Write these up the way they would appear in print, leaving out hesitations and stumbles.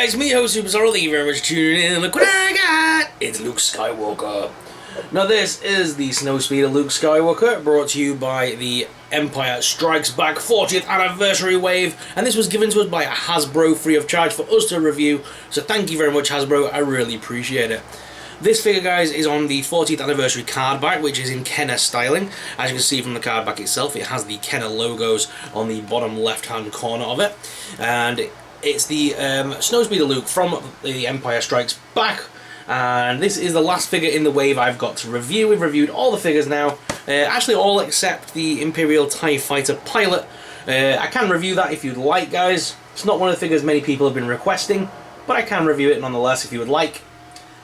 guys, me host Super, thank you very much for tuning in. Look what I got! It's Luke Skywalker. Now this is the Snowspeeder Luke Skywalker, brought to you by the Empire Strikes Back 40th Anniversary Wave, and this was given to us by Hasbro free of charge for us to review, so thank you very much Hasbro, I really appreciate it. This figure, guys, is on the 40th Anniversary card back, which is in Kenner styling. As you can see from the card back itself, it has the Kenner logos on the bottom left-hand corner of it, and it's the Snowspeeder Luke from the Empire Strikes Back, and this is the last figure in the wave I've got to review. We've reviewed all the figures now, actually all except the Imperial TIE Fighter Pilot. I can review that if you'd like, guys. It's not one of the figures many people have been requesting, but I can review it nonetheless if you would like.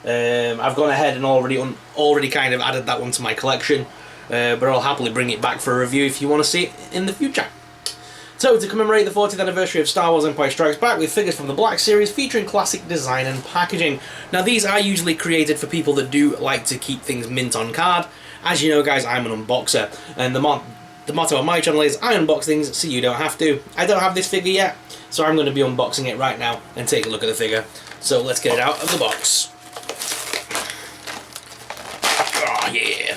I've gone ahead and already kind of added that one to my collection, but I'll happily bring it back for a review if you want to see it in the future. So, to commemorate the 40th anniversary of Star Wars Empire Strikes Back, with figures from the Black Series featuring classic design and packaging. Now, these are usually created for people that do like to keep things mint on card. As you know, guys, I'm an unboxer, and the motto on my channel is, I unbox things so you don't have to. I don't have this figure yet, so I'm going to be unboxing it right now and take a look at the figure. So, let's get it out of the box. Oh, yeah.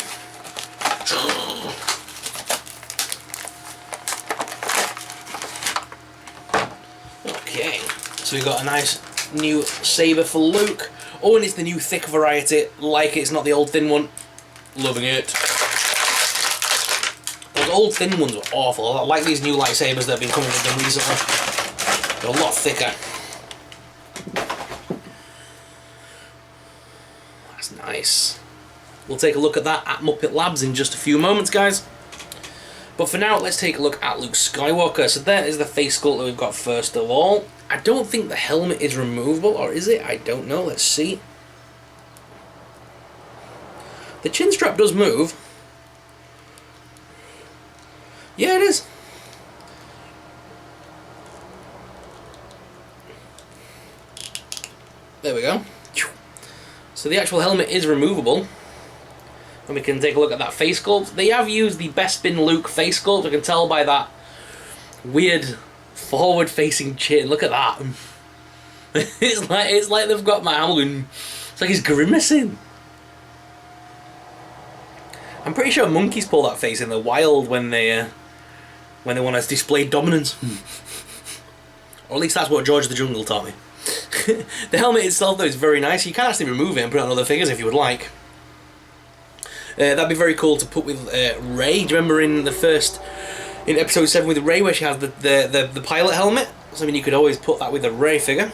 Okay, so we've got a nice new Saber for Luke. Oh, and it's the new thick variety. Like it's not the old thin one. Loving it. Those old thin ones were awful. I like these new lightsabers that have been coming with them recently. They're a lot thicker. That's nice. We'll take a look at that at Muppet Labs in just a few moments, guys. But for now, let's take a look at Luke Skywalker. So there is the face sculpt that we've got first of all. I don't think the helmet is removable, or is it? I don't know. Let's see. The chin strap does move. Yeah, it is. There we go. So the actual helmet is removable. And we can take a look at that face sculpt. They have used the Bespin Luke face sculpt. I can tell by that weird forward-facing chin. Look at that. It's like they've got my Howling. It's like he's grimacing. I'm pretty sure monkeys pull that face in the wild when they want to display dominance. Or at least that's what George of the Jungle taught me. The helmet itself, though, is very nice. You can actually remove it and put it on other figures if you would like. That'd be very cool to put with Rey. Do you remember in episode 7 with Rey where she has the pilot helmet? So I mean, you could always put that with a Rey figure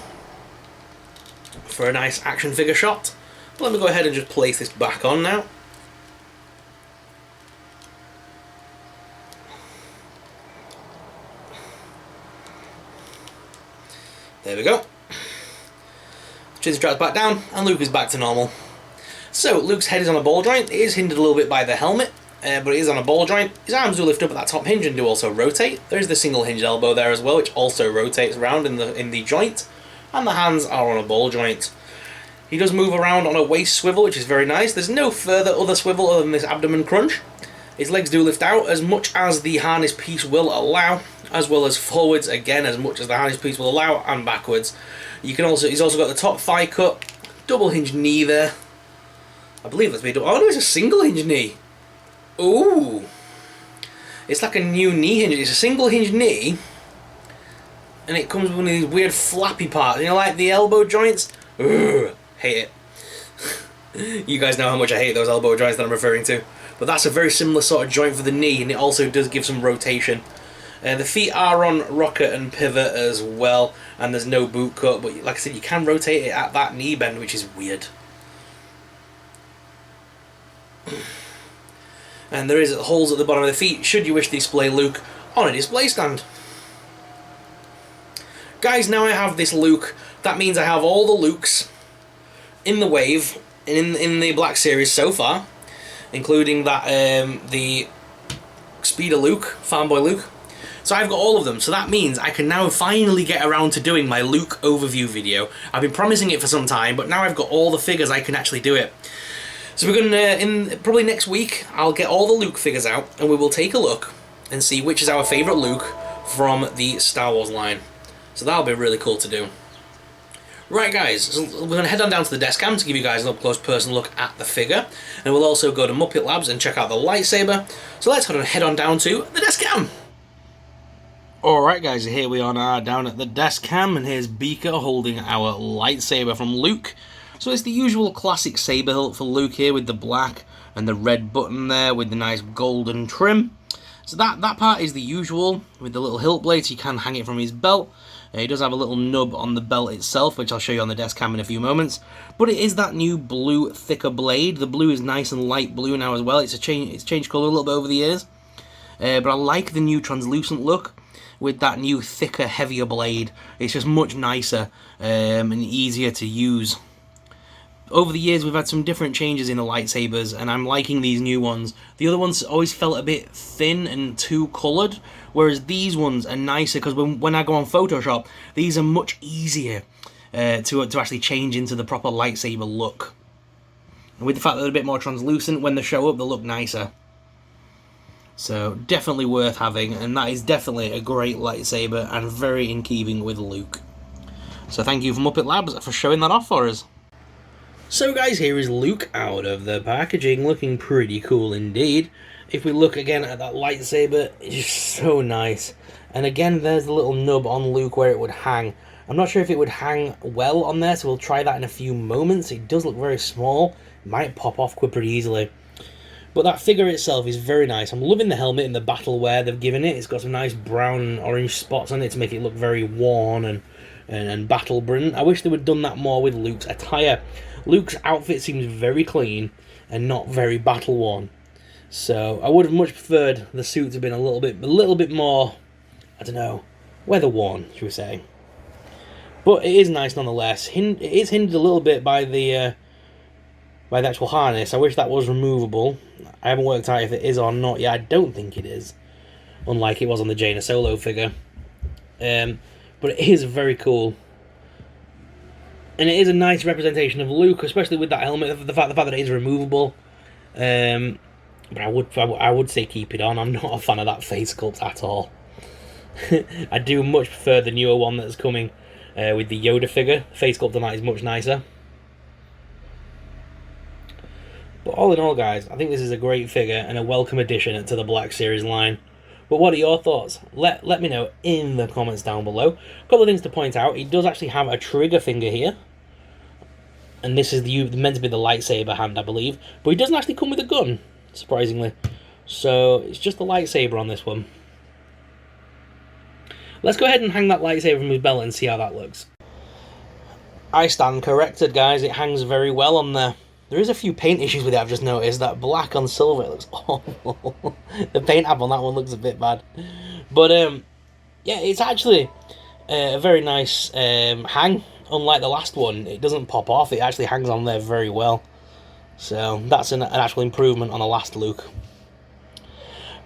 for a nice action figure shot. But let me go ahead and just place this back on now. There we go. Chin straps back down, and Luke is back to normal. So, Luke's head is on a ball joint. It is hindered a little bit by the helmet, but it is on a ball joint. His arms do lift up at that top hinge and do also rotate. There is the single hinged elbow there as well, which also rotates around in the joint. And the hands are on a ball joint. He does move around on a waist swivel, which is very nice. There's no further other swivel other than this abdomen crunch. His legs do lift out as much as the harness piece will allow, as well as forwards again as much as the harness piece will allow, and backwards. He's also got the top thigh cut, double hinged knee there. I believe that's made up. Oh no, it's a single hinge knee. Ooh. It's like a new knee hinge. It's a single hinge knee. And it comes with one of these weird flappy parts. You know, like the elbow joints? Ugh, hate it. You guys know how much I hate those elbow joints that I'm referring to. But that's a very similar sort of joint for the knee, and it also does give some rotation. The feet are on rocker and pivot as well, and there's no boot cut. But like I said, you can rotate it at that knee bend, which is weird. And there is holes at the bottom of the feet should you wish to display Luke on a display stand. Guys, now I have this Luke. That means I have all the Lukes in the wave in the Black Series so far, including that the Speeder Luke, Farmboy Luke. So I've got all of them, so that means I can now finally get around to doing my Luke overview video. I've been promising it for some time, but now I've got all the figures I can actually do it. So we're going to, probably next week, I'll get all the Luke figures out, and we will take a look and see which is our favourite Luke from the Star Wars line. So that'll be really cool to do. Right guys, so we're going to head on down to the desk cam to give you guys an up-close personal look at the figure, and we'll also go to Muppet Labs and check out the lightsaber. So let's head on down to the desk cam. Alright guys, here we are now down at the desk cam, and here's Beaker holding our lightsaber from Luke. So it's the usual classic saber hilt for Luke here with the black and the red button there with the nice golden trim. So that part is the usual with the little hilt blades. You can hang it from his belt. He does have a little nub on the belt itself, which I'll show you on the desk cam in a few moments. But it is that new blue, thicker blade. The blue is nice and light blue now as well. It's changed colour a little bit over the years. But I like the new translucent look with that new, thicker, heavier blade. It's just much nicer and easier to use. Over the years, we've had some different changes in the lightsabers, and I'm liking these new ones. The other ones always felt a bit thin and too coloured, whereas these ones are nicer, because when I go on Photoshop, these are much easier to actually change into the proper lightsaber look. And with the fact that they're a bit more translucent, when they show up, they look nicer. So, definitely worth having, and that is definitely a great lightsaber, and very in keeping with Luke. So thank you from Muppet Labs for showing that off for us. So guys, here is Luke out of the packaging, looking pretty cool indeed. If we look again at that lightsaber, it's just so nice. And again, there's the little nub on Luke where it would hang. I'm not sure if it would hang well on there, so we'll try that in a few moments. It does look very small, it might pop off pretty easily. But that figure itself is very nice. I'm loving the helmet and the battle wear they've given it. It's got some nice brown and orange spots on it to make it look very worn and battle-brilliant. I wish they would have done that more with Luke's attire. Luke's outfit seems very clean and not very battle-worn. So I would have much preferred the suit to have been a little bit more, I don't know, weather-worn, should we say. But it is nice nonetheless. It is hindered a little bit by the actual harness. I wish that was removable. I haven't worked out if it is or not yet. I don't think it is, unlike it was on the Jaina Solo figure. But it is very cool. And it is a nice representation of Luke, especially with that helmet, the fact that it is removable. But I would say keep it on. I'm not a fan of that face sculpt at all. I do much prefer the newer one that's coming with the Yoda figure. The face sculpt on that is much nicer. But all in all, guys, I think this is a great figure and a welcome addition to the Black Series line. But what are your thoughts? Let me know in the comments down below. A couple of things to point out. He does actually have a trigger finger here. And this is meant to be the lightsaber hand, I believe. But he doesn't actually come with a gun, surprisingly. So it's just the lightsaber on this one. Let's go ahead and hang that lightsaber from his belt and see how that looks. I stand corrected, guys. It hangs very well on there. There is a few paint issues with it, I've just noticed. That black on silver, it looks awful. The paint app on that one looks a bit bad. But, yeah, it's actually a very nice hang. Unlike the last one, it doesn't pop off. It actually hangs on there very well. So, that's an actual improvement on the last Luke.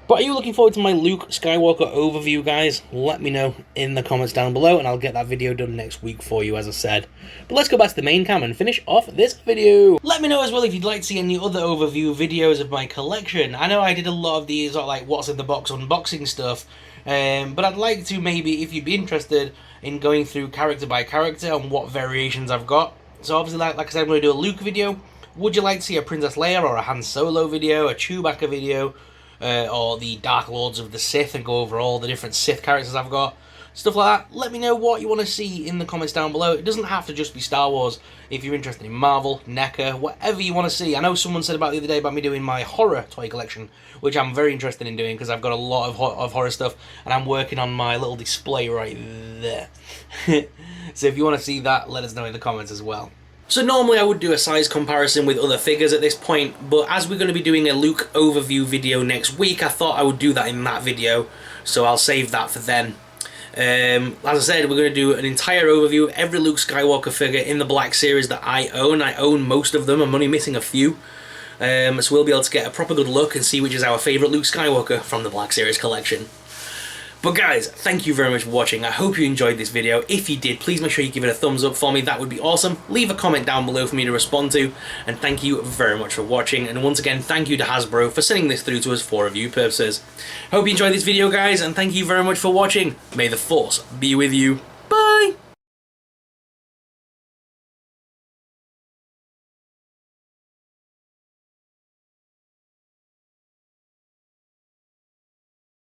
But are you looking forward to my Luke Skywalker overview, guys? Let me know in the comments down below, and I'll get that video done next week for you, as I said. But let's go back to the main cam and finish off this video. Let me know as well if you'd like to see any other overview videos of my collection. I know I did a lot of these, like what's in the box unboxing stuff, but I'd like to maybe, if you'd be interested in going through character by character and what variations I've got. So obviously, like I said, I'm going to do a Luke video. Would you like to see a Princess Leia or a Han Solo video, a Chewbacca video? Or the Dark Lords of the Sith, and go over all the different Sith characters I've got, stuff like that. Let me know what you want to see in the comments down below. It doesn't have to just be Star Wars. If you're interested in Marvel, NECA, whatever you want to see. I know someone said about the other day about me doing my horror toy collection, which I'm very interested in doing because I've got a lot of horror stuff, and I'm working on my little display right there. So if you want to see that, let us know in the comments as well. So normally I would do a size comparison with other figures at this point, but as we're going to be doing a Luke overview video next week, I thought I would do that in that video, so I'll save that for then. As I said, we're going to do an entire overview of every Luke Skywalker figure in the Black Series that I own. I own most of them, I'm only missing a few. So we'll be able to get a proper good look and see which is our favourite Luke Skywalker from the Black Series collection. But guys, thank you very much for watching. I hope you enjoyed this video. If you did, please make sure you give it a thumbs up for me. That would be awesome. Leave a comment down below for me to respond to. And thank you very much for watching. And once again, thank you to Hasbro for sending this through to us for review purposes. Hope you enjoyed this video, guys, and thank you very much for watching. May the Force be with you.